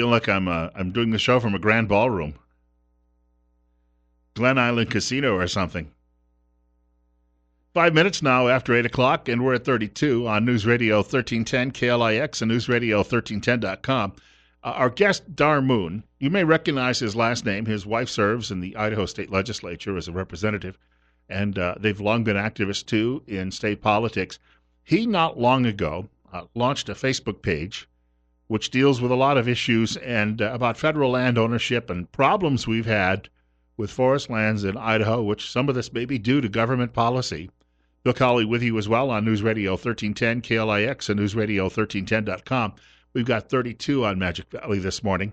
feel like I'm doing the show from a grand ballroom, Glen Island Casino or something. 5 minutes now after 8 o'clock, and we're at 32 on News Radio 1310 KLIX and newsradio1310.com. Our guest, Dar Moon, you may recognize his last name. His wife serves in the Idaho State Legislature as a representative, and they've long been activists, too, in state politics. He, not long ago, launched a Facebook page which deals with a lot of issues and about federal land ownership and problems we've had with forest lands in Idaho, which some of this may be due to government policy. Bill Colley with you as well on News Radio 1310 KLIX and newsradio1310.com. We've got 32 on Magic Valley this morning.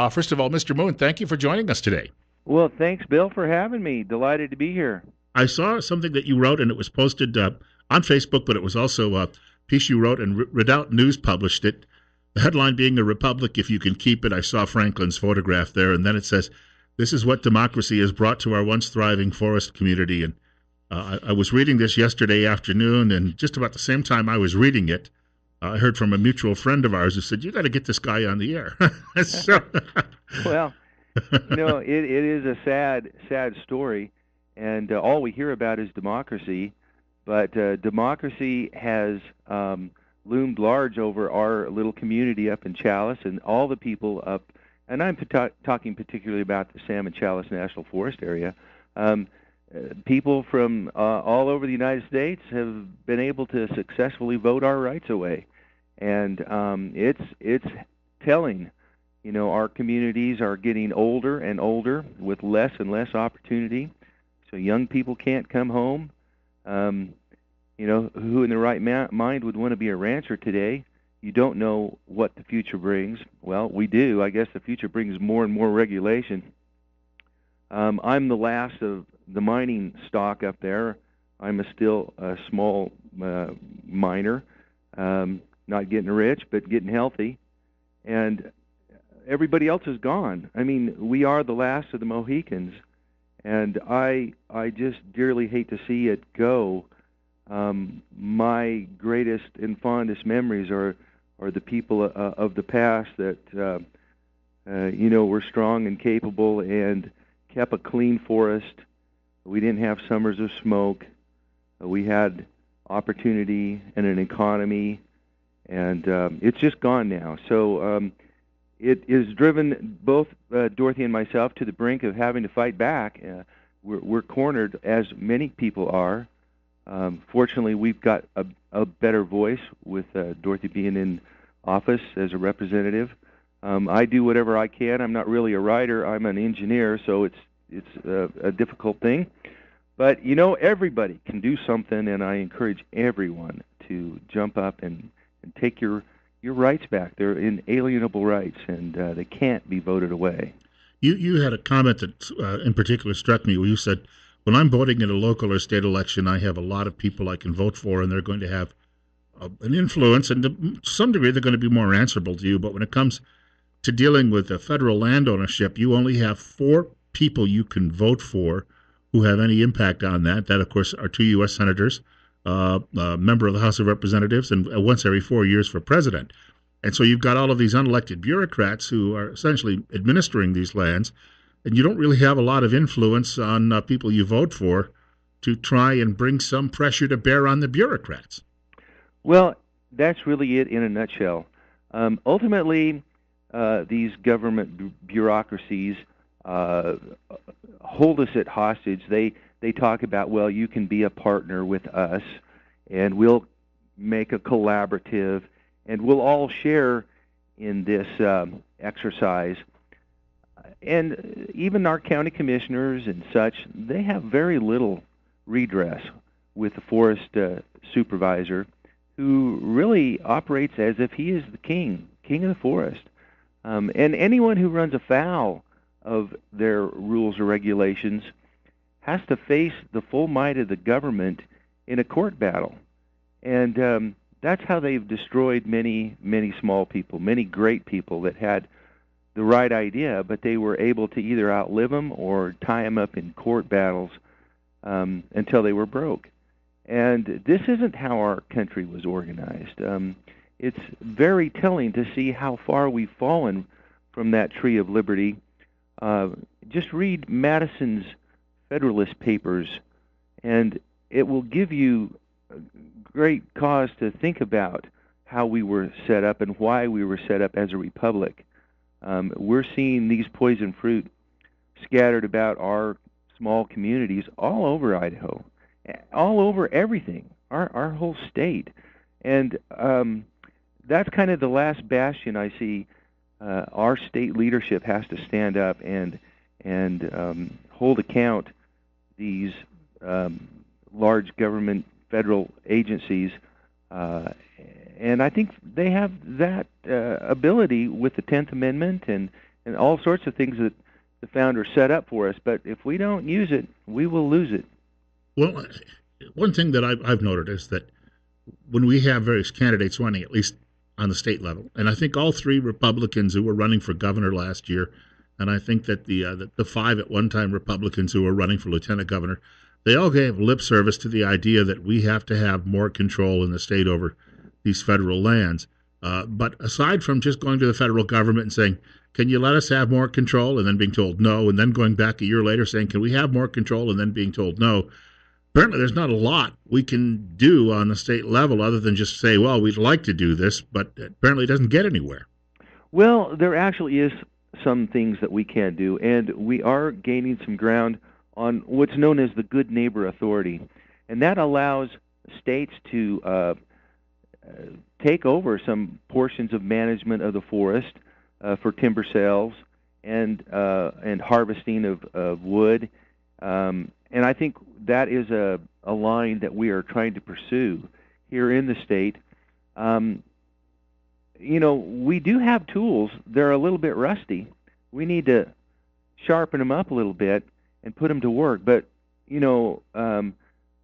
First of all, Mr. Moon, thank you for joining us today. Well, thanks, Bill, for having me. Delighted to be here. I saw something that you wrote, and it was posted on Facebook, but it was also a piece you wrote, and Redoubt News published it. The headline being "A Republic If You Can Keep It." I saw Franklin's photograph there, and then it says, "This is what democracy has brought to our once thriving forest community." And I was reading this yesterday afternoon, and just about the same time I was reading it, I heard from a mutual friend of ours who said, "You got to get this guy on the air." So, well, it is a sad story, and all we hear about is democracy. But democracy has loomed large over our little community up in Chalice and all the people up, and I'm talking particularly about the Salmon Chalice National Forest area. People from all over the United States have been able to successfully vote our rights away, and it's telling. Our communities are getting older and older with less and less opportunity, so young people can't come home. Who in their right mind would want to be a rancher today? You don't know what the future brings. Well, we do. I guess the future brings more and more regulation. I'm the last of the mining stock up there. I'm still a small miner, not getting rich, but getting healthy. And everybody else is gone. I mean, we are the last of the Mohicans, and I just dearly hate to see it go. My greatest and fondest memories are the people of the past that were strong and capable and kept a clean forest. We didn't have summers of smoke. We had opportunity and an economy, and it's just gone now. So it is driven both Dorothy and myself to the brink of having to fight back. We're cornered, as many people are. Fortunately, we've got a better voice with Dorothy being in office as a representative. I do whatever I can. I'm not really a writer. I'm an engineer, so it's a difficult thing. But, everybody can do something, and I encourage everyone to jump up and take your rights back. They're inalienable rights, and they can't be voted away. You had a comment that in particular struck me where you said, when I'm voting in a local or state election, I have a lot of people I can vote for, and they're going to have an influence, and to some degree they're going to be more answerable to you. But when it comes to dealing with federal land ownership, you only have 4 people you can vote for who have any impact on that. That, of course, are 2 U.S. senators, a member of the House of Representatives, and once every 4 years for president. And so you've got all of these unelected bureaucrats who are essentially administering these lands, and you don't really have a lot of influence on people you vote for to try and bring some pressure to bear on the bureaucrats. Well, that's really it in a nutshell. Ultimately, these government bureaucracies hold us at hostage. They talk about, well, you can be a partner with us, and we'll make a collaborative, and we'll all share in this exercise. And even our county commissioners and such, they have very little redress with the forest supervisor, who really operates as if he is the king of the forest. And anyone who runs afoul of their rules or regulations has to face the full might of the government in a court battle. And that's how they've destroyed many, many small people, many great people that had the right idea, but they were able to either outlive them or tie them up in court battles until they were broke. And this isn't how our country was organized. It's very telling to see how far we've fallen from that tree of liberty. Just read Madison's Federalist Papers, and it will give you great cause to think about how we were set up and why we were set up as a republic. We're seeing these poison fruit scattered about our small communities all over Idaho, all over everything, our whole state. And that's kind of the last bastion I see. Our state leadership has to stand up and hold account these large government federal agencies, and I think they have that ability with the 10th Amendment and all sorts of things that the founders set up for us. But if we don't use it, we will lose it. Well, one thing that I've noted is that when we have various candidates running, at least on the state level, and I think all three Republicans who were running for governor last year, and I think that the five at one time Republicans who were running for lieutenant governor, they all gave lip service to the idea that we have to have more control in the state over these federal lands. But aside from just going to the federal government and saying, can you let us have more control, and then being told no, and then going back a year later saying, can we have more control, and then being told no, apparently there's not a lot we can do on the state level other than just say, well, we'd like to do this, but apparently it doesn't get anywhere. Well, there actually is some things that we can do, and we are gaining some ground on what's known as the Good Neighbor Authority. And that allows states to take over some portions of management of the forest for timber sales and harvesting of wood. And I think that is a line that we are trying to pursue here in the state. We do have tools. They're a little bit rusty. We need to sharpen them up a little bit and put them to work. But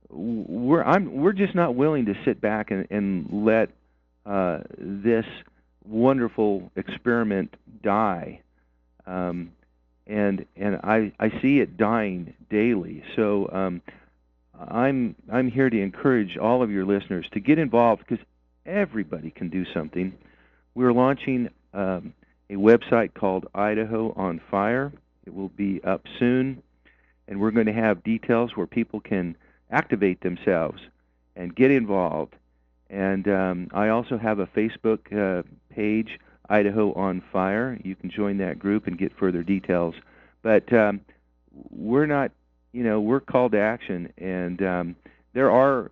we're just not willing to sit back and let this wonderful experiment die. And I see it dying daily. So I'm here to encourage all of your listeners to get involved, because everybody can do something. We're launching a website called Idaho on Fire. It will be up soon, and we're going to have details where people can activate themselves and get involved. And I also have a Facebook page, Idaho on Fire. You can join that group and get further details. But we're not, we're called to action, and there are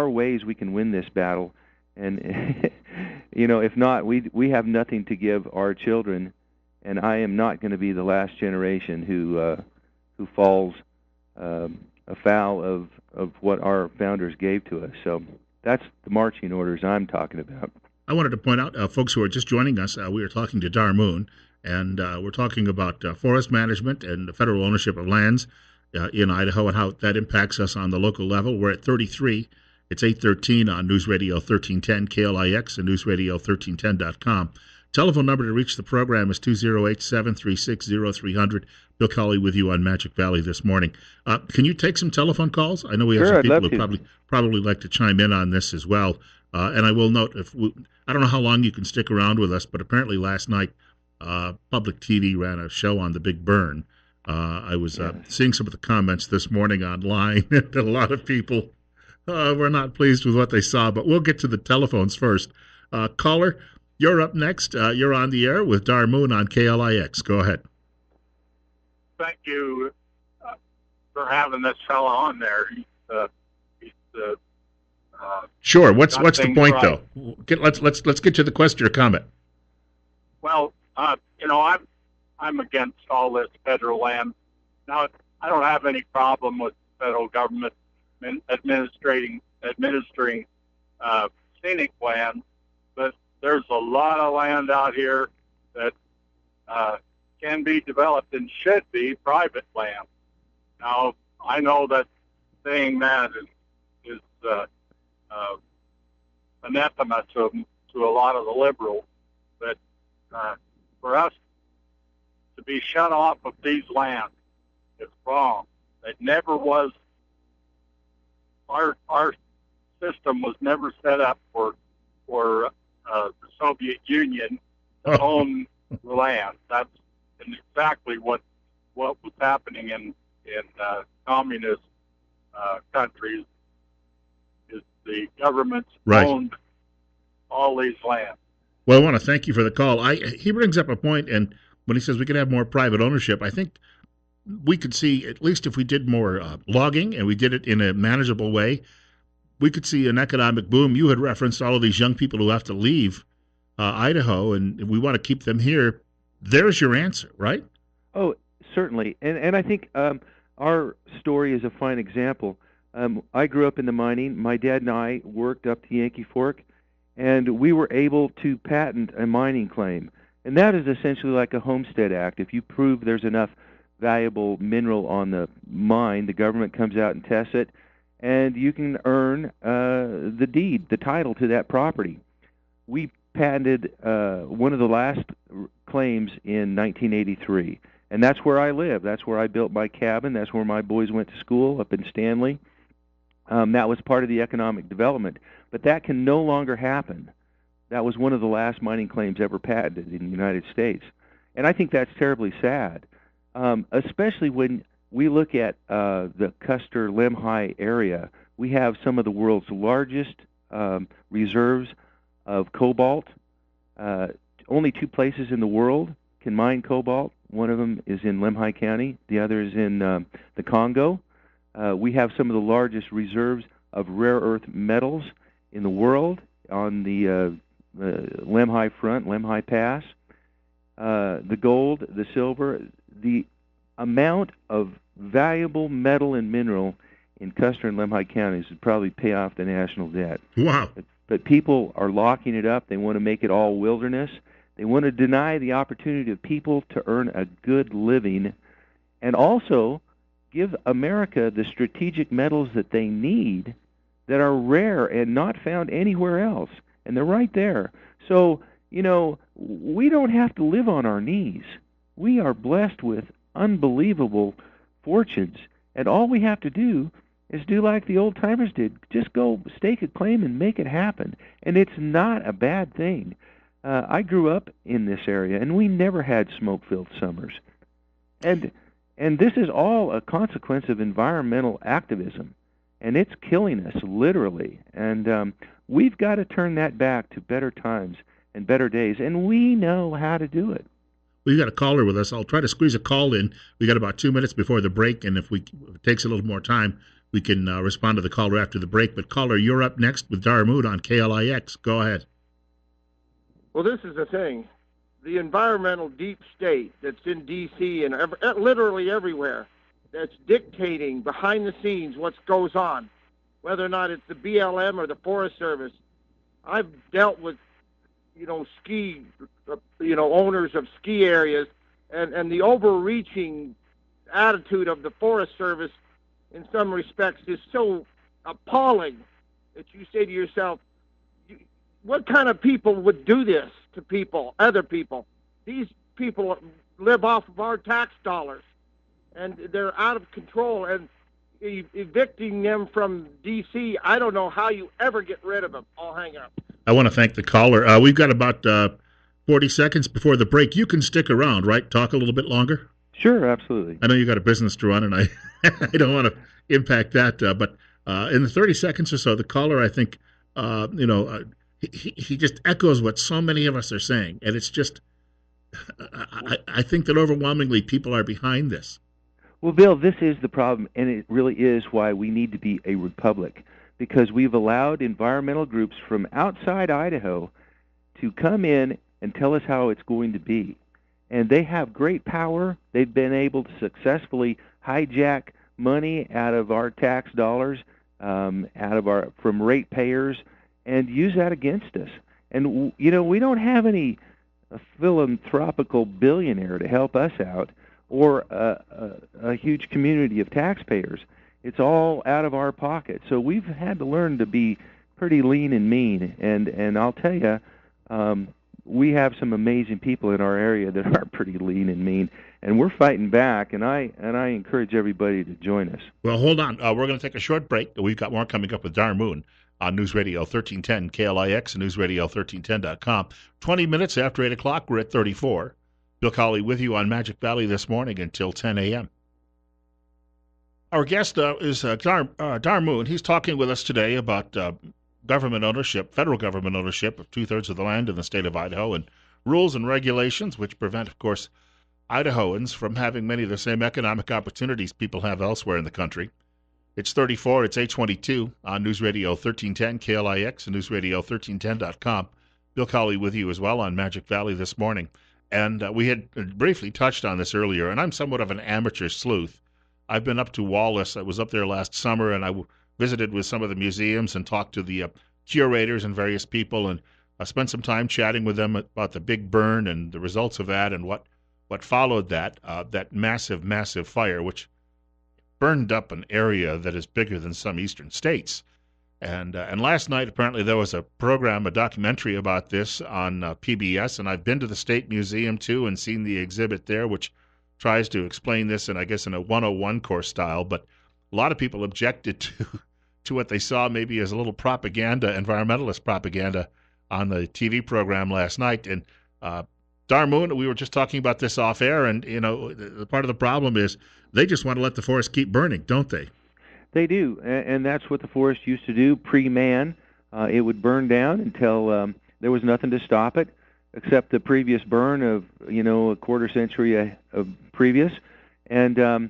ways we can win this battle. And if not, we have nothing to give our children, and I am not going to be the last generation who falls afoul of what our founders gave to us. So that's the marching orders I'm talking about. I wanted to point out, folks who are just joining us, we are talking to Dar Moon, and we're talking about forest management and federal ownership of lands in Idaho and how that impacts us on the local level. We're at 33. It's 8:13 on News Radio 1310 KLIX and newsradio1310.com. Telephone number to reach the program is 208-736-0300. Bill Colley with you on Magic Valley this morning. Can you take some telephone calls? I know we have some people who probably like to chime in on this as well. And I will note, I don't know how long you can stick around with us, but apparently last night public TV ran a show on the Big Burn. I was seeing some of the comments this morning online, and a lot of people were not pleased with what they saw, but we'll get to the telephones first. Caller, you're up next. You're on the air with Dar Moon on KLIX. Go ahead. Thank you for having this fellow on there. Sure. What's the point, right, though? Let's get to the question or comment. Well, I'm against all this federal land. Now, I don't have any problem with the federal government administering scenic land, but there's a lot of land out here that can be developed and should be private land. Now, I know that saying that is anathema to a lot of the liberals, but for us to be shut off of these lands is wrong. It never was. Our system was never set up for the Soviet Union to own land. That's exactly what was happening in communist countries. Is the governments Right. owned all these lands. Well, I want to thank you for the call. He brings up a point, and when he says we could have more private ownership, I think we could see, at least if we did more logging and we did it in a manageable way, we could see an economic boom. You had referenced all of these young people who have to leave Idaho, and we want to keep them here. There's your answer, right? Oh, certainly. And I think our story is a fine example. I grew up in the mining. My dad and I worked up to Yankee Fork, and we were able to patent a mining claim. And that is essentially like a Homestead Act. If you prove there's enough valuable mineral on the mine, the government comes out and tests it, and you can earn the deed, the title to that property. We patented one of the last claims in 1983, and that's where I live. That's where I built my cabin. That's where my boys went to school, up in Stanley. That was part of the economic development, but that can no longer happen. That was one of the last mining claims ever patented in the United States, and I think that's terribly sad, especially when we look at the Custer-Lemhi area. We have some of the world's largest reserves of cobalt. Only two places in the world can mine cobalt. One of them is in Lemhi County. The other is in the Congo. We have some of the largest reserves of rare earth metals in the world on the Lemhi front, Lemhi Pass. The gold, the silver, the amount of valuable metal and mineral in Custer and Lemhi counties would probably pay off the national debt. Wow. But people are locking it up. They want to make it all wilderness. They want to deny the opportunity of people to earn a good living, and also give America the strategic metals that they need that are rare and not found anywhere else. And they're right there. So, we don't have to live on our knees. We are blessed with unbelievable fortunes. And all we have to do is do like the old timers did. Just go stake a claim and make it happen. And it's not a bad thing. I grew up in this area, and we never had smoke-filled summers. And this is all a consequence of environmental activism. And it's killing us, literally. And we've got to turn that back to better times and better days. And we know how to do it. We got a caller with us. I'll try to squeeze a call in. We got about 2 minutes before the break, and if it takes a little more time, we can respond to the caller after the break. But caller, you're up next with Darmood on KLIX. Go ahead. Well, this is the thing. The environmental deep state that's in D.C. and literally everywhere that's dictating behind the scenes what goes on, whether or not it's the BLM or the Forest Service. I've dealt with, ski, owners of ski areas, and the overreaching attitude of the Forest Service in some respects is so appalling that you say to yourself, what kind of people would do this to people, other people? These people live off of our tax dollars, and they're out of control, and evicting them from D.C., I don't know how you ever get rid of them. I'll hang up. I want to thank the caller. We've got about 40 seconds before the break. You can stick around, right? Talk a little bit longer? Sure, absolutely. I know you got a business to run, and I don't want to impact that. But in the 30 seconds or so, the caller, I think, he just echoes what so many of us are saying. And it's just, I think that overwhelmingly people are behind this. Well, Bill, this is the problem, and it really is why we need to be a republic, because we've allowed environmental groups from outside Idaho to come in and tell us how it's going to be. And they have great power. They've been able to successfully hijack money out of our tax dollars, from ratepayers, and use that against us. And, we don't have any philanthropical billionaire to help us out, or a huge community of taxpayers. It's all out of our pocket. So we've had to learn to be pretty lean and mean. And I'll tell you, we have some amazing people in our area that are pretty lean and mean, and we're fighting back. And I encourage everybody to join us. Well, hold on. We're going to take a short break. We've got more coming up with Darmoon on News Radio 1310 KLIX and News Radio 1310.com. 20 minutes after 8 o'clock, we're at 34. Bill Colley with you on Magic Valley this morning until 10 a.m. Our guest is Dar Moon. He's talking with us today about government ownership, federal government ownership of two-thirds of the land in the state of Idaho, and rules and regulations which prevent, of course, Idahoans from having many of the same economic opportunities people have elsewhere in the country. It's 34, it's 822 on News Radio 1310 KLIX and News Radio 1310.com. Bill Colley with you as well on Magic Valley this morning. And we had briefly touched on this earlier, and I'm somewhat of an amateur sleuth. I've been up to Wallace. I was up there last summer, and I visited with some of the museums and talked to the curators and various people, and I spent some time chatting with them about the big burn and the results of that and what followed that massive, massive fire, which burned up an area that is bigger than some eastern states. And last night, apparently, there was a program, a documentary about this on PBS, and I've been to the State Museum, too, and seen the exhibit there, which tries to explain this, in a 101 course style. But a lot of people objected to what they saw maybe as a little propaganda, environmentalist propaganda, on the TV program last night. And Dar Moon, we were just talking about this off air, and, the part of the problem is they just want to let the forest keep burning, don't they? They do, and that's what the forest used to do pre-man. It would burn down until there was nothing to stop it, except the previous burn of, a quarter century of previous. And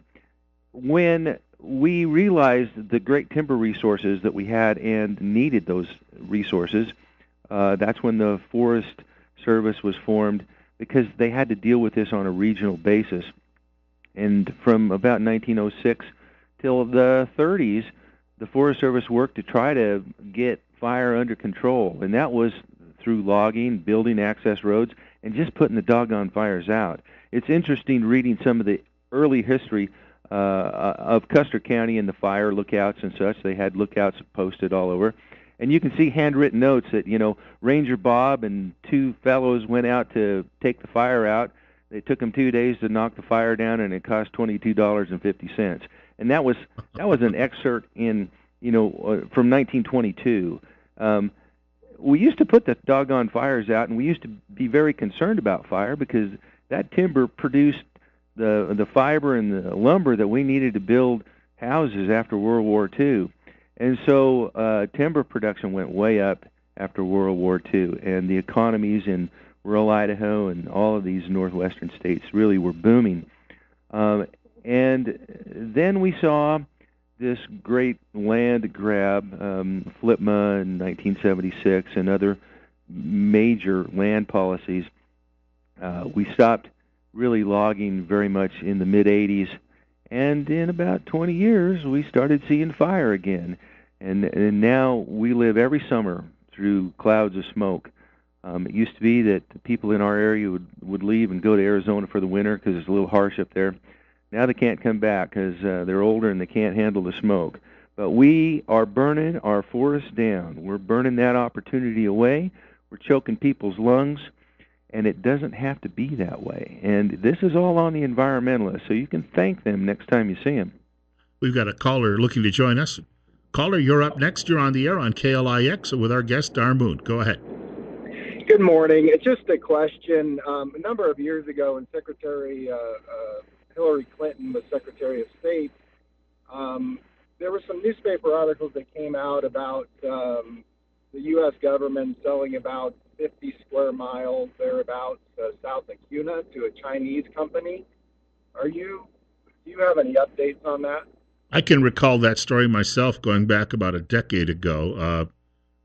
when we realized the great timber resources that we had and needed those resources, that's when the Forest Service was formed, because they had to deal with this on a regional basis. And from about 1906 till the 30s, the Forest Service worked to try to get fire under control, and that was through logging, building access roads, and just putting the doggone fires out. It's interesting reading some of the early history of Custer County and the fire lookouts and such. They had lookouts posted all over, and you can see handwritten notes that, Ranger Bob and two fellows went out to take the fire out. They took them 2 days to knock the fire down, and it cost $22.50. And that was an excerpt in from 1922. We used to put the doggone fires out, and we used to be very concerned about fire because that timber produced the fiber and the lumber that we needed to build houses after World War II. And so timber production went way up after World War II, and the economies in rural Idaho and all of these northwestern states really were booming. And then we saw this great land grab, FLIPMA in 1976 and other major land policies. We stopped really logging very much in the mid-'80s, and in about 20 years we started seeing fire again. And now we live every summer through clouds of smoke. It used to be that the people in our area would leave and go to Arizona for the winter because it's a little harsh up there. Now they can't come back because they're older and they can't handle the smoke. But we are burning our forests down. We're burning that opportunity away. We're choking people's lungs, and it doesn't have to be that way. And this is all on the environmentalists, so you can thank them next time you see them. We've got a caller looking to join us. Caller, you're up next. You're on the air on KLIX with our guest, Dar Moon. Go ahead. Good morning. It's just a question. A number of years ago, when Secretary Hillary Clinton was Secretary of State, there were some newspaper articles that came out about the U.S. government selling about 50 square miles thereabouts south of Kuna to a Chinese company. Do you have any updates on that? I can recall that story myself going back about a decade ago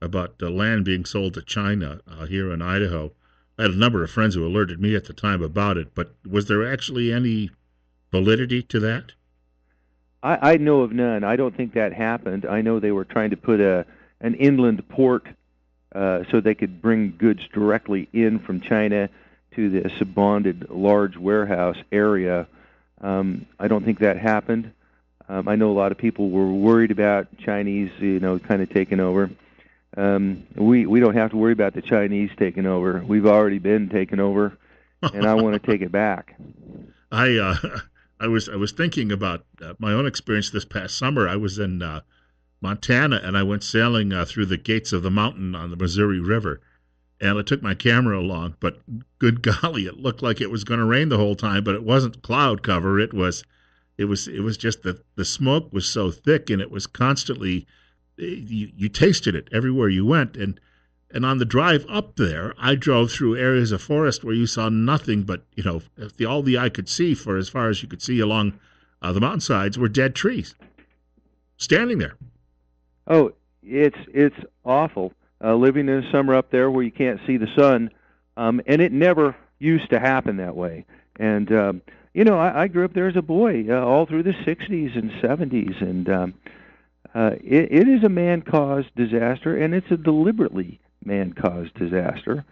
about the land being sold to China here in Idaho. I had a number of friends who alerted me at the time about it, but was there actually any validity to that? I know of none. I don't think that happened. I know they were trying to put an inland port so they could bring goods directly in from China to this bonded large warehouse area. I don't think that happened. I know a lot of people were worried about Chinese, kind of taking over. We don't have to worry about the Chinese taking over. We've already been taken over, and I want to take it back. I was thinking about my own experience this past summer. I was in Montana, and I went sailing through the gates of the mountain on the Missouri River. and I took my camera along. But good golly, it looked like it was going to rain the whole time, but it wasn't cloud cover. It was just the smoke was so thick, and it was constantly you tasted it everywhere you went. And on the drive up there, I drove through areas of forest where you saw nothing but, all the eye could see, for as far as you could see along the mountainsides, were dead trees standing there. Oh, it's awful living in the summer up there where you can't see the sun, and it never used to happen that way. And I grew up there as a boy all through the '60s and '70s, and it is a man-caused disaster, and it's a deliberately man-caused disaster.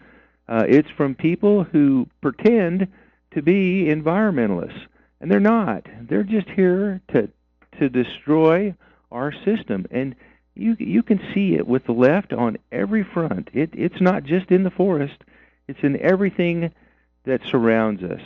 It's from people who pretend to be environmentalists, and they're not. They're just here to destroy our system, and you can see it with the left on every front. It's not just in the forest; it's in everything that surrounds us.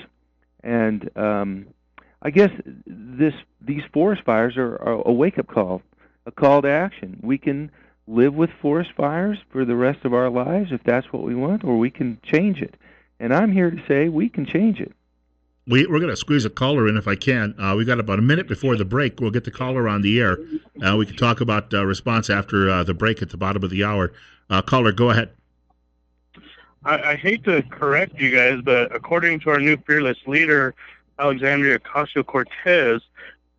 And I guess these forest fires are a wake-up call, a call to action. We can live with forest fires for the rest of our lives if that's what we want, or we can change it. And I'm here to say we can change it. We're going to squeeze a caller in if I can. We got about a minute before the break. We'll get the caller on the air. We can talk about response after the break at the bottom of the hour. Caller, go ahead. I hate to correct you guys, but according to our new fearless leader, Alexandria Ocasio-Cortez,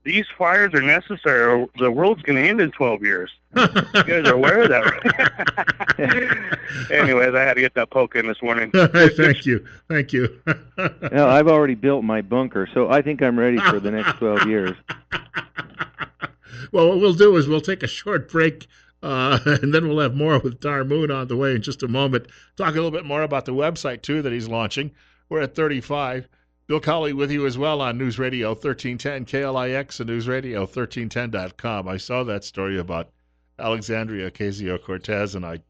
these fires are necessary or the world's going to end in 12 years. You guys are aware of that, right? Anyways, I had to get that poke in this morning. Thank you. Well, I've already built my bunker, so I think I'm ready for the next 12 years. Well, what we'll do is we'll take a short break, and then we'll have more with Dar Moon on the way in just a moment. Talk a little bit more about the website, too, that he's launching. We're at 35. Bill Colley with you as well on News Radio 1310 KLIX and newsradio1310.com. I saw that story about Alexandria Ocasio-Cortez, and I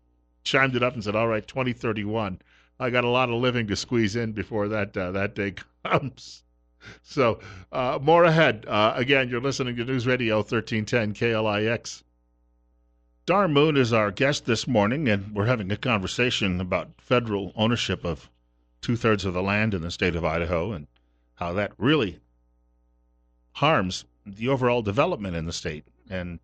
chimed it up and said, all right, 2031. I got a lot of living to squeeze in before that day comes. So more ahead. Again, you're listening to News Radio 1310 KLIX. Dar Moon is our guest this morning, and we're having a conversation about federal ownership of 2/3 of the land in the state of Idaho and how that really harms the overall development in the state. And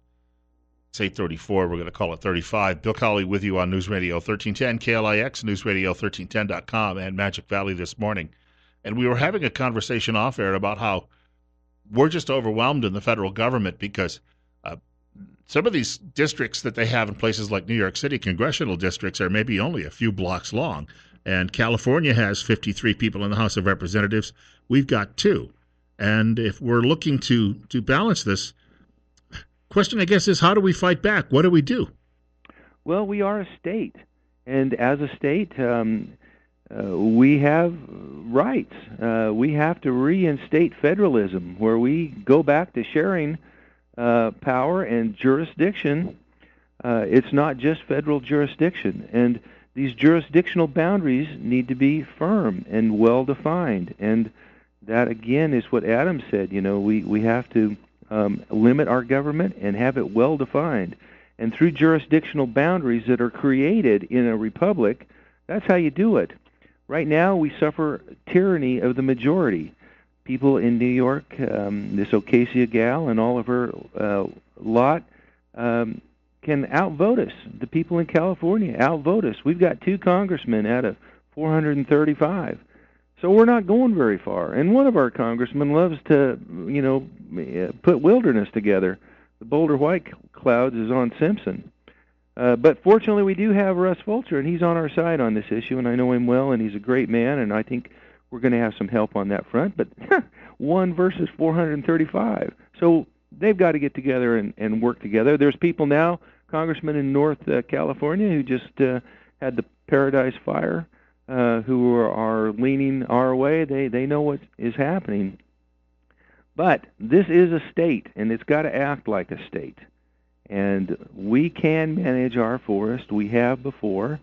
it's 8:34. We're going to call it 35. Bill Colley with you on News Radio 1310 KLIX, newsradio1310.com, and Magic Valley this morning. And we were having a conversation off air about how we're just overwhelmed in the federal government because some of these districts that they have in places like New York City, congressional districts, are maybe only a few blocks long. And California has 53 people in the House of Representatives. We've got 2. And if we're looking to balance this, question, I guess, is how do we fight back? What do we do? Well, we are a state. And as a state, we have rights. We have to reinstate federalism, where we go back to sharing power and jurisdiction. It's not just federal jurisdiction. And these jurisdictional boundaries need to be firm and well-defined. And that, again, is what Adam said. We have to limit our government and have it well-defined. And through jurisdictional boundaries that are created in a republic, that's how you do it. Right now, we suffer tyranny of the majority. People in New York, this Ocasio gal and all of her lot, can outvote us. The people in California outvote us. We've got 2 congressmen out of 435. So we're not going very far. And one of our congressmen loves to, put wilderness together. The Boulder White Clouds is on Simpson. But fortunately, we do have Russ Fulcher, and he's on our side on this issue, and I know him well, and he's a great man, and I think we're going to have some help on that front. But 1 versus 435. So they've got to get together and work together. There's people now, congressmen in North California, who just had the Paradise Fire, who are leaning our way. They know what is happening. But this is a state, and it's got to act like a state. And we can manage our forest. We have before.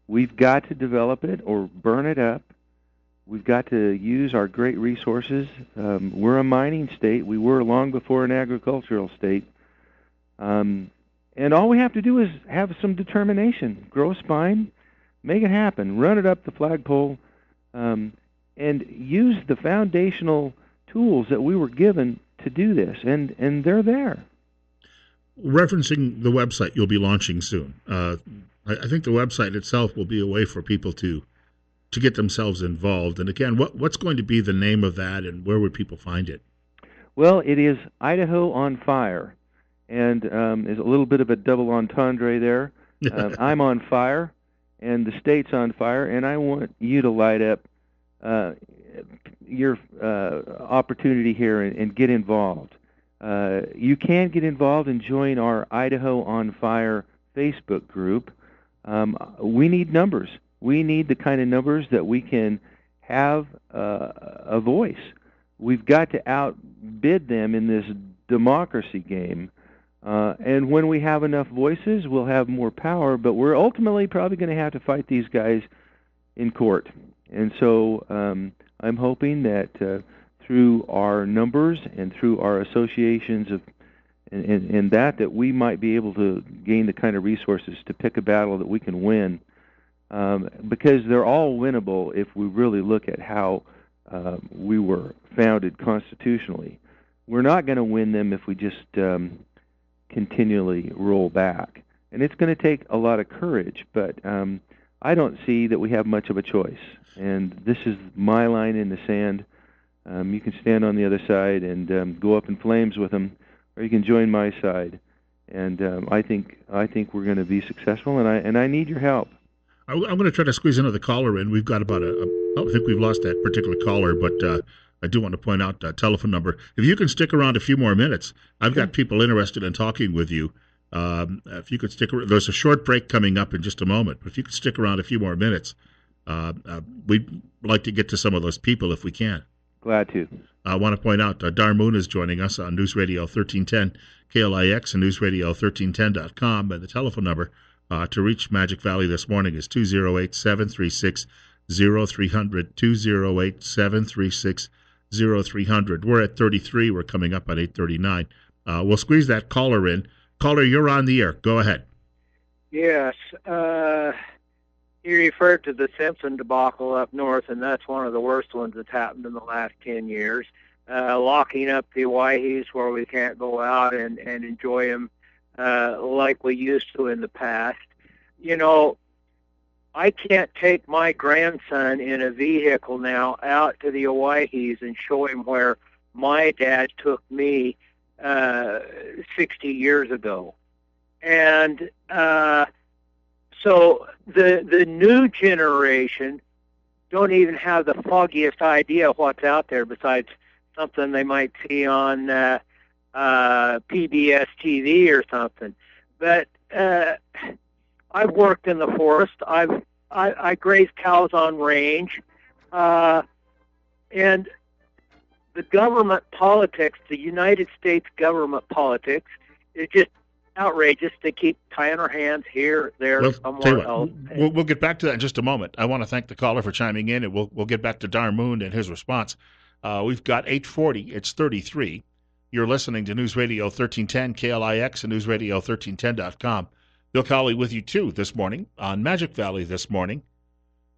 We've got to develop it or burn it up. We've got to use our great resources. We're a mining state. We were long before an agricultural state. And all we have to do is have some determination, grow spine, Make it happen. Run it up the flagpole, and use the foundational tools that we were given to do this, and they're there. Referencing the website you'll be launching soon, I think the website itself will be a way for people to get themselves involved. And again, what's going to be the name of that, and where would people find it? Well, it is Idaho on Fire, and there's a little bit of a double entendre there. I'm on fire, and the state's on fire, and I want you to light up your opportunity here and get involved. You can get involved and join our Idaho on Fire Facebook group. We need numbers. We need the kind of numbers that we can have a voice. We've got to outbid them in this democracy game. And when we have enough voices, we'll have more power, but we're ultimately probably going to have to fight these guys in court. And so I'm hoping that through our numbers and through our associations and that we might be able to gain the kind of resources to pick a battle that we can win. Because they're all winnable if we really look at how we were founded constitutionally. We're not going to win them if we just continually roll back. And it's going to take a lot of courage, but I don't see that we have much of a choice. And this is my line in the sand. You can stand on the other side and go up in flames with them, or you can join my side. And I think we're going to be successful, and I need your help. I'm going to try to squeeze another caller in. We've got about I think we've lost that particular caller, but I do want to point out the telephone number. If you can stick around a few more minutes, I've got people interested in talking with you. If you could stick around, there's a short break coming up in just a moment, but if you could stick around a few more minutes, we'd like to get to some of those people if we can. Glad to. I want to point out Darmoon is joining us on News Radio 1310 KLIX and newsradio1310.com, and the telephone number to reach Magic Valley this morning is 208-736-0300, 208-736-0300. We're at 33. We're coming up on 839. We'll squeeze that caller in. Caller, you're on the air. Go ahead. Yes. You referred to the Simpson debacle up north, and that's one of the worst ones that's happened in the last 10 years. Locking up the Owyhees where we can't go out and enjoy them like we used to in the past. You know, I can't take my grandson in a vehicle now out to the Owyhees and show him where my dad took me 60 years ago. And so the new generation don't even have the foggiest idea what's out there besides something they might see on PBS TV or something. But I've worked in the forest. I graze cows on range, and the government politics, the United States government politics, is just outrageous. They keep tying our hands here, there, somewhere else. We'll get back to that in just a moment. I want to thank the caller for chiming in, and we'll get back to Darmoon and his response. We've got 840. It's 33. You're listening to News Radio 1310 KLIX and newsradio1310.com. Bill Colley with you, too, this morning on Magic Valley this morning,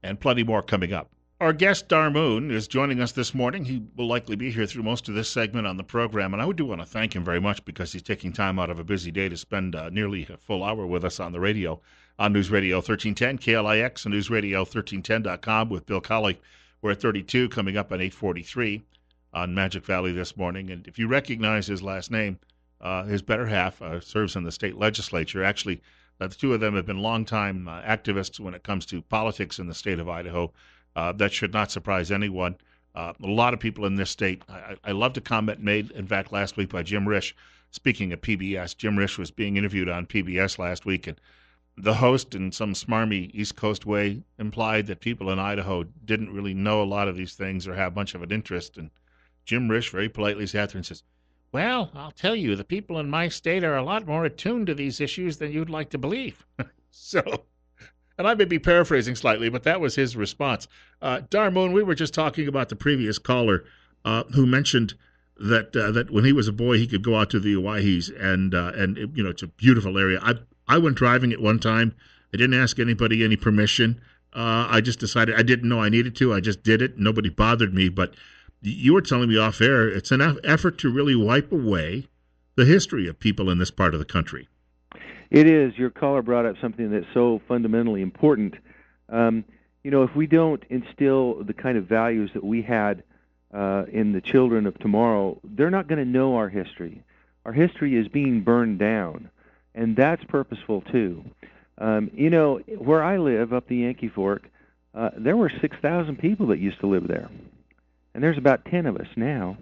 and plenty more coming up. Our guest, Darmoon, is joining us this morning. He will likely be here through most of this segment on the program, and I do want to thank him very much because he's taking time out of a busy day to spend nearly a full hour with us on the radio, on News Radio 1310, KLIX, and newsradio1310.com with Bill Colley. We're at 32, coming up on 843 on Magic Valley this morning. And if you recognize his last name, his better half serves in the state legislature. Actually, the two of them have been longtime activists when it comes to politics in the state of Idaho. That should not surprise anyone. A lot of people in this state. I loved a comment made, in fact, last week by Jim Risch. Speaking of PBS, Jim Risch was being interviewed on PBS last week, and the host, in some smarmy East Coast way, implied that people in Idaho didn't really know a lot of these things or have much of an interest. And Jim Risch very politely sat there and says, "Well, I'll tell you, the people in my state are a lot more attuned to these issues than you'd like to believe." So, and I may be paraphrasing slightly, but that was his response. Darmoon, we were just talking about the previous caller who mentioned that when he was a boy, he could go out to the Owyhees, and it's a beautiful area. I went driving at one time. I didn't ask anybody any permission. I just decided I didn't know I needed to. I just did it. Nobody bothered me. But you were telling me off air, it's an effort to really wipe away the history of people in this part of the country. It is. Your caller brought up something that's so fundamentally important. If we don't instill the kind of values that we had in the children of tomorrow, they're not going to know our history. Our history is being burned down, and that's purposeful too. Where I live, up the Yankee Fork, there were 6,000 people that used to live there, and there's about 10 of us now.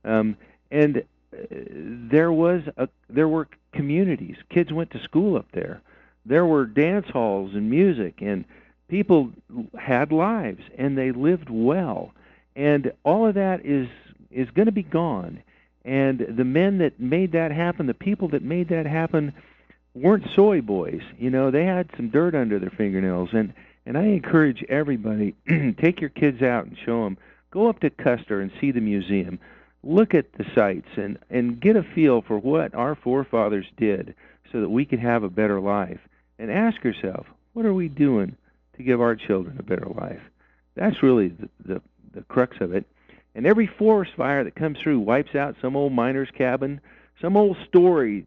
And there were communities. Kids went to school up there. There were dance halls and music, and people had lives, and they lived well. And all of that is going to be gone. And the men that made that happen, the people that made that happen, weren't soy boys. They had some dirt under their fingernails. And I encourage everybody, take your kids out and show them. Go up to Custer and see the museum. Look at the sites and get a feel for what our forefathers did so that we could have a better life. And ask yourself, what are we doing to give our children a better life? That's really the crux of it. And every forest fire that comes through wipes out some old miner's cabin, some old story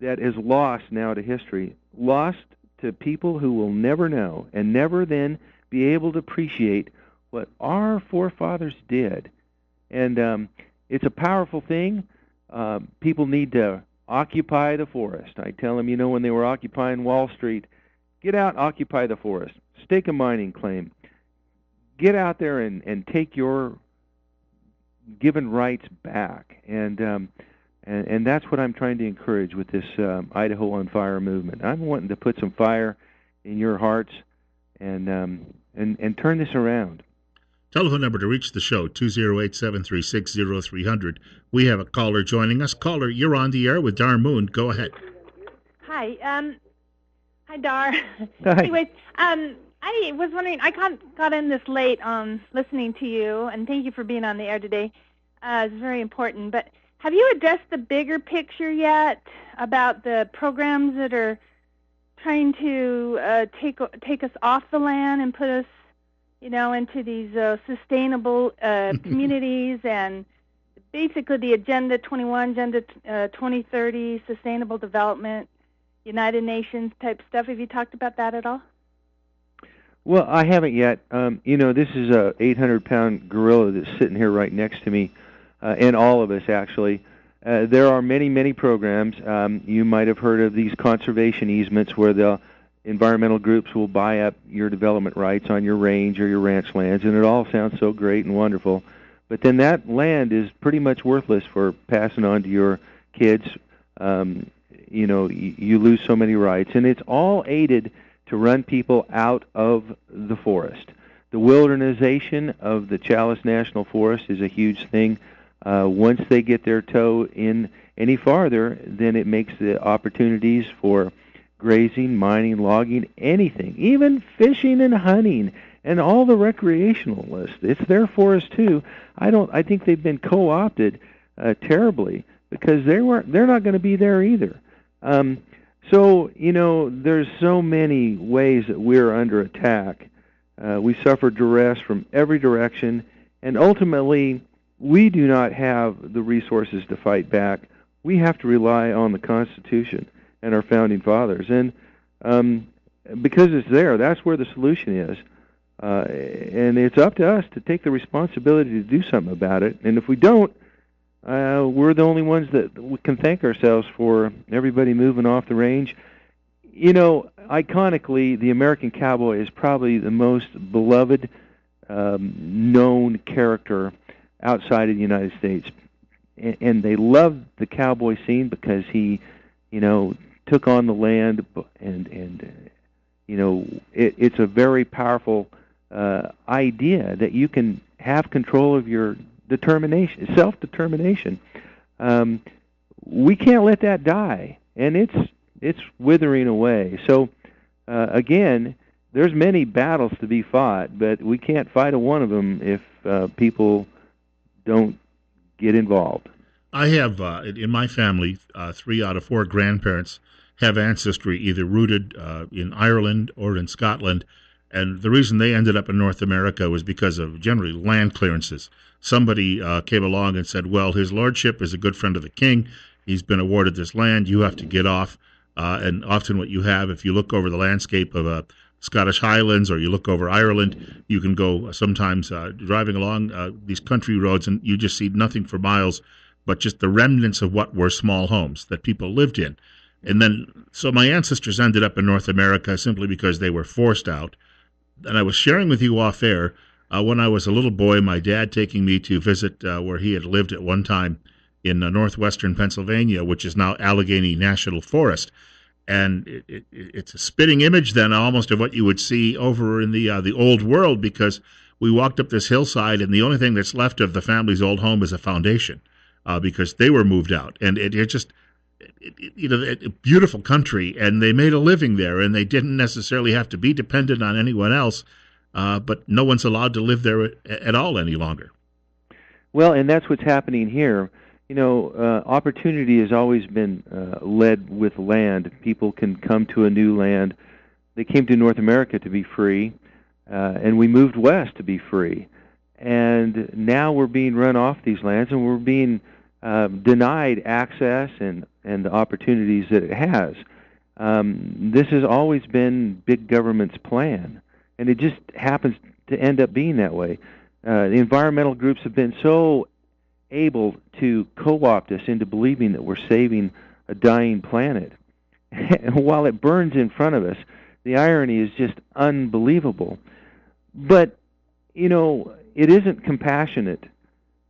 that is lost now to history, lost to people who will never know and never then be able to appreciate what our forefathers did. And it's a powerful thing. People need to occupy the forest. I tell them, when they were occupying Wall Street, get out, occupy the forest. Stake a mining claim. Get out there and take your given rights back. And that's what I'm trying to encourage with this Idaho on Fire movement. I'm wanting to put some fire in your hearts and turn this around. Telephone number to reach the show, 208-736-0300. We have a caller joining us. Caller, you're on the air with Dar Moon. Go ahead. Hi. Hi, Dar. Hi. Anyways, I was wondering, I got in this late listening to you, and thank you for being on the air today. It's very important. But have you addressed the bigger picture yet about the programs that are trying to take us off the land and put us into these sustainable communities, and basically the Agenda 21, Agenda 2030, Sustainable Development, United Nations type stuff? Have you talked about that at all? Well, I haven't yet. This is a 800-pound gorilla that's sitting here right next to me, and all of us, actually. There are many, many programs. You might have heard of these conservation easements where the environmental groups will buy up your development rights on your range or your ranch lands, and it all sounds so great and wonderful. But then that land is pretty much worthless for passing on to your kids. You lose so many rights, and it's all aided to run people out of the forest. The wildernization of the Chalice National Forest is a huge thing. Once they get their toe in any farther, then it makes the opportunities for grazing, mining, logging, anything, even fishing and hunting, and all the recreationalists. It's their forest too. I think they've been co-opted terribly because they're not going to be there either. So there's so many ways that we're under attack. We suffer duress from every direction, and ultimately we do not have the resources to fight back. We have to rely on the Constitution and our founding fathers, and because it's there, that's where the solution is, and it's up to us to take the responsibility to do something about it. And if we don't, we're the only ones that can thank ourselves for everybody moving off the range. Iconically, the American cowboy is probably the most beloved, known character outside of the United States, and they love the cowboy scene because he, took on the land, and it's a very powerful idea that you can have control of your determination, self-determination. We can't let that die, and it's withering away. So again, there's many battles to be fought, but we can't fight a one of them if people don't get involved. I have, in my family, 3 out of 4 grandparents have ancestry either rooted in Ireland or in Scotland, And the reason they ended up in North America was because of generally land clearances. Somebody came along and said, well, his lordship is a good friend of the king. He's been awarded this land. You have to get off. And often what you have, if you look over the landscape of Scottish Highlands or you look over Ireland, you can go sometimes driving along these country roads and you just see nothing for miles but just the remnants of what were small homes that people lived in. And then, so my ancestors ended up in North America simply because they were forced out. And I was sharing with you off air, when I was a little boy, my dad taking me to visit where he had lived at one time in northwestern Pennsylvania, which is now Allegheny National Forest. And it's a spitting image then almost of what you would see over in the old world, because we walked up this hillside and the only thing that's left of the family's old home is a foundation, because they were moved out. And it just, a beautiful country, and they made a living there, and they didn't necessarily have to be dependent on anyone else, but no one's allowed to live there at all any longer. Well, and that's what's happening here. Opportunity has always been led with land. People can come to a new land. They came to North America to be free, and we moved west to be free. And now we're being run off these lands, and we're being denied access and the opportunities that it has. This has always been big government's plan, and it just happens to end up being that way. The environmental groups have been so able to co-opt us into believing that we're saving a dying planet. And while it burns in front of us, the irony is just unbelievable. But, it isn't compassionate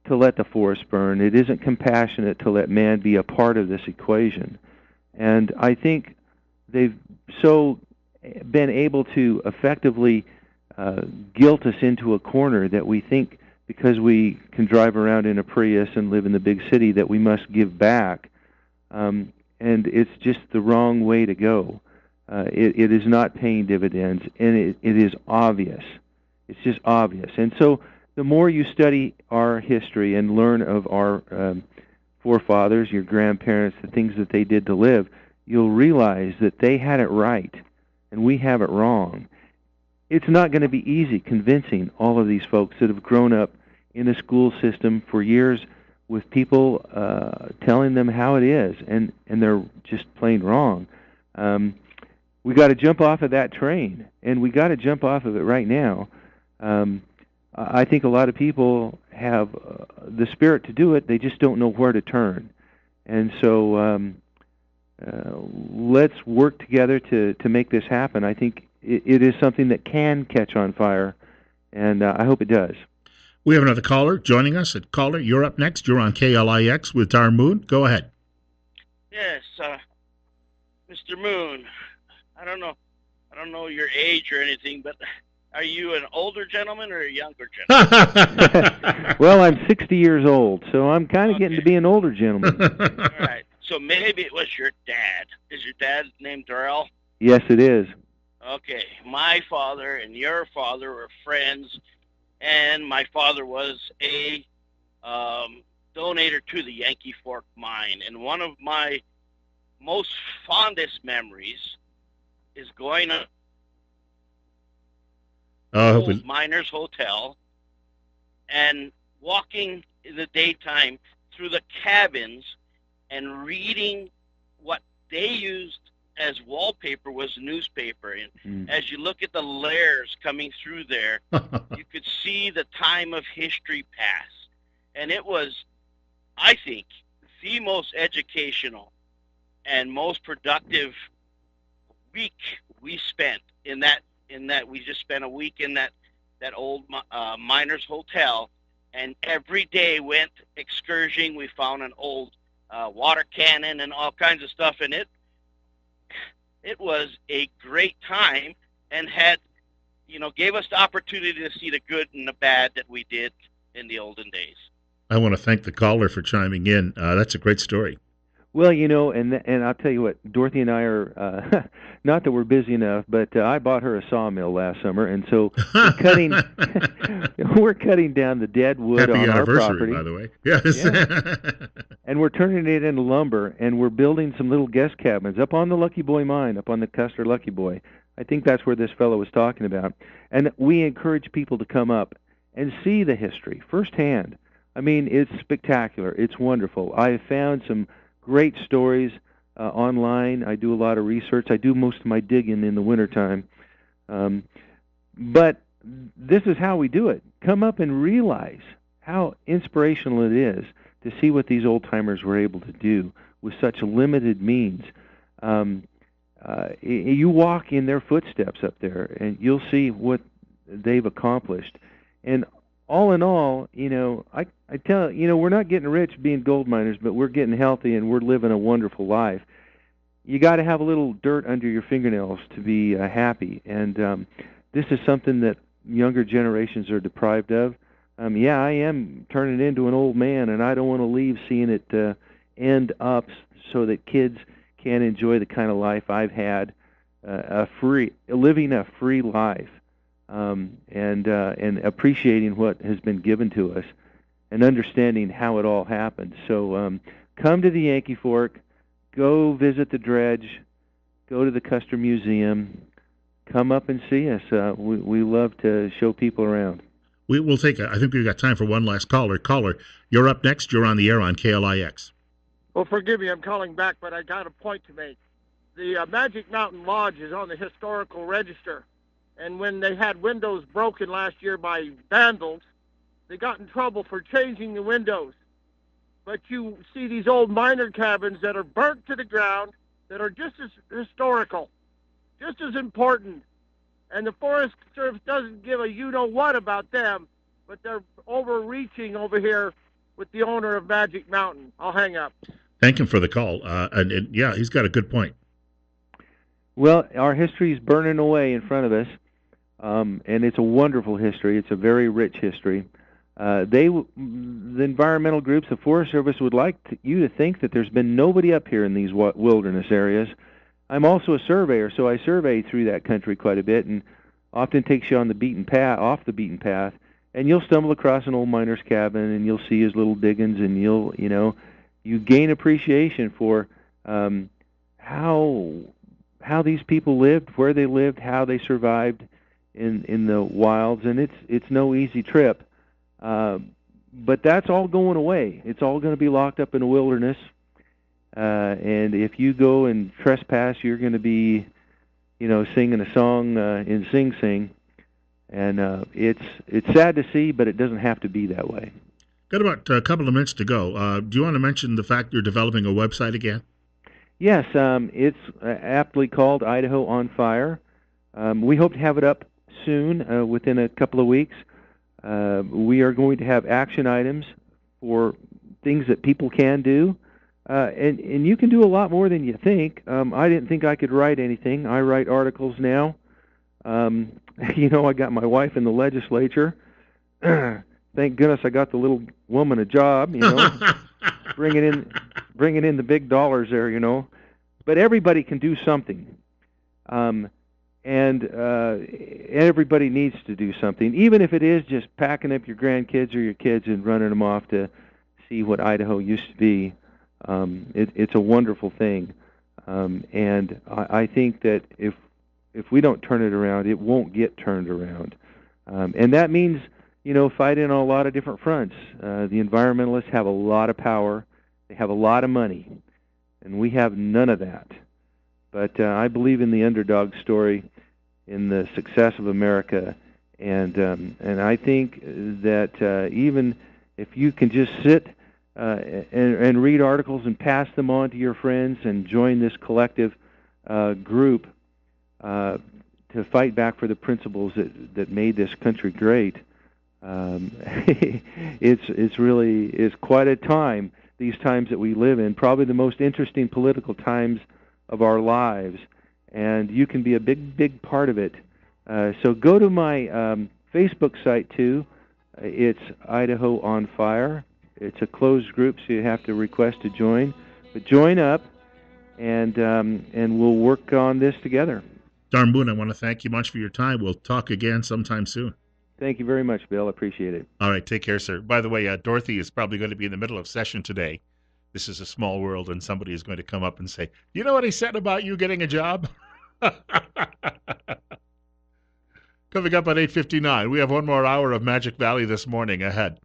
to let the forest burn. It isn't compassionate to let man be a part of this equation. And I think they've so been able to effectively guilt us into a corner that we think because we can drive around in a Prius and live in the big city that we must give back. And it's just the wrong way to go. It is not paying dividends, and it is obvious. It's just obvious. And so the more you study our history and learn of our forefathers, your grandparents, the things that they did to live, you'll realize that they had it right, and we have it wrong. It's not going to be easy convincing all of these folks that have grown up in a school system for years with people telling them how it is, and they're just plain wrong. We got to jump off of that train, and we got to jump off of it right now. I think a lot of people have the spirit to do it. They just don't know where to turn. And so let's work together to make this happen. I think it is something that can catch on fire, and I hope it does. We have another caller joining us. Caller, you're up next. You're on KLIX with Dar Moon. Go ahead. Yes, Mr. Moon, I don't know your age or anything, but are you an older gentleman or a younger gentleman? Well, I'm 60 years old, so I'm kind of getting to be an older gentleman. All right. So maybe it was your dad. Is your dad named Darrell? Yes, it is. Okay. My father and your father were friends, and my father was a donator to the Yankee Fork mine. And one of my most fondest memories is going to old Miners Hotel and walking in the daytime through the cabins and reading what they used as wallpaper was newspaper. And as you look at the layers coming through there, you could see the time of history pass. And it was, I think, the most educational and most productive week we spent in that we just spent a week in that old Miners Hotel, and every day went excursioning. We found an old water cannon and all kinds of stuff, and it was a great time, and gave us the opportunity to see the good and the bad that we did in the olden days. I want to thank the caller for chiming in. That's a great story. Well, and I'll tell you what, Dorothy and I are, not that we're busy enough, but I bought her a sawmill last summer, and so we're cutting down the dead wood on our property. By the way. Yes. Yeah. And we're turning it into lumber, and we're building some little guest cabins up on the Lucky Boy mine, up on the Custer Lucky Boy. I think that's where this fellow was talking about. And we encourage people to come up and see the history firsthand. I mean, it's spectacular. It's wonderful. I have found some great stories online. I do a lot of research. I do most of my digging in the wintertime. But this is how we do it. Come up and realize how inspirational it is to see what these old-timers were able to do with such limited means. You walk in their footsteps up there, and you'll see what they've accomplished. And all in all, I tell we're not getting rich being gold miners, but we're getting healthy and we're living a wonderful life. You got to have a little dirt under your fingernails to be happy, and this is something that younger generations are deprived of. Yeah, I am turning into an old man, and I don't want to leave seeing it end up so that kids can enjoy the kind of life I've had, living a free life, and appreciating what has been given to us, and understanding how it all happened. So come to the Yankee Fork, go visit the dredge, go to the Custer Museum, come up and see us. We love to show people around. We'll take. I think we've got time for one last caller. Caller, you're up next. You're on the air on KLIX. Well, forgive me, I'm calling back, but I got a point to make. The Magic Mountain Lodge is on the historical register, and when they had windows broken last year by vandals, they got in trouble for changing the windows. But you see these old miner cabins that are burnt to the ground that are just as historical, just as important. And the Forest Service doesn't give a you-know-what about them, but they're overreaching over here with the owner of Magic Mountain. I'll hang up. Thank him for the call. And yeah, he's got a good point. Well, our history is burning away in front of us, and it's a wonderful history. It's a very rich history. The environmental groups, the Forest Service, would like you to think that there's been nobody up here in these wilderness areas. I'm also a surveyor, so I survey through that country quite a bit, and often takes you on the beaten path, off the beaten path, and you'll stumble across an old miner's cabin, and you'll see his little diggings, and you gain appreciation for how these people lived, where they lived, how they survived in the wilds, and it's no easy trip. But that's all going away. It's all going to be locked up in the wilderness. And if you go and trespass, you're going to be, singing a song in Sing Sing. And it's sad to see, but it doesn't have to be that way. Got about a couple of minutes to go. Do you want to mention the fact you're developing a website again? Yes, it's aptly called Idaho on Fire. We hope to have it up soon, within a couple of weeks. We are going to have action items for things that people can do. And you can do a lot more than you think. I didn't think I could write anything. I write articles now. I got my wife in the legislature. Thank goodness I got the little woman a job, bringing in the big dollars there, But everybody can do something. And everybody needs to do something, even if it is just packing up your grandkids or your kids and running them off to see what Idaho used to be. It's a wonderful thing, and I think that if we don't turn it around, it won't get turned around, and that means fighting on a lot of different fronts. The environmentalists have a lot of power, they have a lot of money, and we have none of that. But I believe in the underdog story, in the success of America, and I think that even if you can just sit and read articles and pass them on to your friends and join this collective group to fight back for the principles that made this country great. It's quite a time, these times that we live in, probably the most interesting political times of our lives, and you can be a big part of it. So go to my Facebook site too. It's Idaho on Fire. It's a closed group, so you have to request to join. But join up, and we'll work on this together. Darmoon, I want to thank you much for your time. We'll talk again sometime soon. Thank you very much, Bill. I appreciate it. All right, take care, sir. By the way, Dorothy is probably going to be in the middle of session today. This is a small world, and somebody is going to come up and say, "You know what he said about you getting a job?" Coming up at 8:59, we have one more hour of Magic Valley this morning ahead.